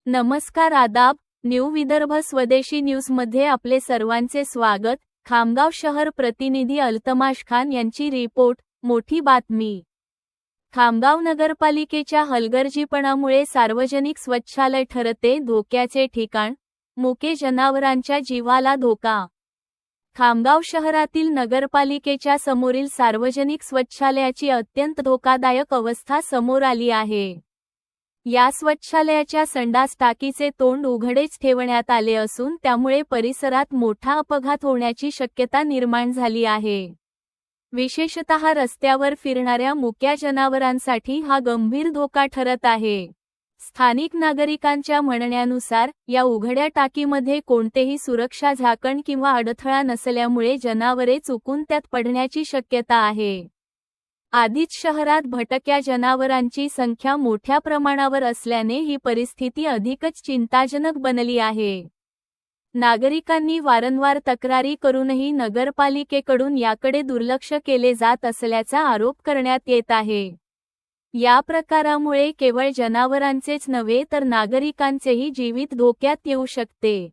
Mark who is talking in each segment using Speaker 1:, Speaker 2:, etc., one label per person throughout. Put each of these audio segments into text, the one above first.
Speaker 1: नमस्कार आदाब, न्यू विदर्भ स्वदेशी न्यूजमध्ये आपले सर्वांचे स्वागत। खामगाव शहर प्रतिनिधी अल्तमाश खान यांची रिपोर्ट। मोठी बातमी। खामगाव नगरपालिकेच्या हलगर्जीपणामुळे सार्वजनिक स्वच्छालय ठरते धोक्याचे ठिकाण, मुके जनावरांच्या जीवाला धोका। खामगाव शहरातील नगरपालिकेच्या समोरील सार्वजनिक स्वच्छालयाची अत्यंत धोकादायक अवस्था समोर आली आहे। या स्वच्छालयाच्या संडास टाकीचे तोंड उघडेच ठेवण्यात आले असून त्यामुळे परिसरात मोठा अपघात होण्याची शक्यता निर्माण झाली आहे। विशेषतः रस्त्यावर फिरणाऱ्या मुक्या जनावरांसाठी हा गंभीर धोका ठरत आहे। स्थानिक नागरिकांच्या म्हणण्यानुसार या उघड्या टाकीमध्ये कोणतेही सुरक्षा झाकण किंवा अडथळा नसल्यामुळे जनावरे चुकून त्यात पडण्याची शक्यता आहे। आधीच शहरात भटक्या जनावरांची संख्या मोठ्या प्रमाणावर असल्याने ही परिस्थिती अधिकच चिंताजनक बनली आहे। नागरिकांनी वारंवार तक्रारी करूनही नगरपालिकेकडून याकडे दुर्लक्ष केले जात असल्याचा आरोप करण्यात येत आहे। या प्रकारामुळे केवळ जनावरांचेच नव्हे तर नागरिकांचेही जीवित धोक्यात येऊ शकते।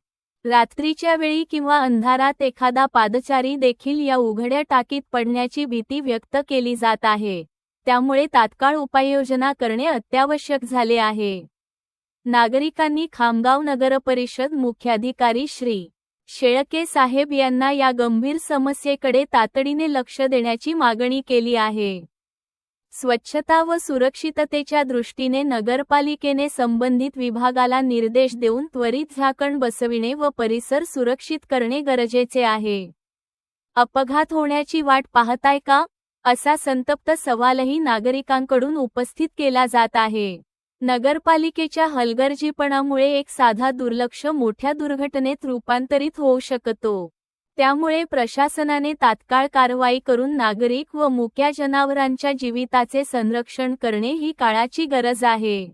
Speaker 1: रात्रीच्या वेळी किंवा अंधारात एखादा पादचारी देखील या उघड्या टाकीत पडण्याची भीती व्यक्त केली जात आहे। त्यामुळे तात्काळ उपाययोजना करणे अत्यावश्यक झाले आहे। नागरिकांनी खामगाव नगरपरिषद मुख्याधिकारी श्री शेळके साहेब यांना या गंभीर समस्येकडे तातडीने लक्ष देण्याची मागणी केली आहे। स्वच्छता व सुरक्षिततेच्या दृष्टीने नगरपालिकेने संबंधित विभागाला निर्देश देऊन त्वरित झाकण बसविणे व परिसर सुरक्षित करणे गरजेचे आहे। अपघात होण्याची वाट पाहताय का, असा संतप्त सवालही नागरिकांकडून उपस्थित केला जात आहे। नगरपालिकेच्या हलगर्जीपणामुळे एक साधा दुर्लक्ष मोठ्या दुर्घटनेत रूपांतरित होऊ शकतो। त्यामुळे प्रशासनाने तात्काळ कारवाई करून नागरिक व मुक्या जनावरांच्या जीविताचे संरक्षण करणे ही काळाची गरज आहे।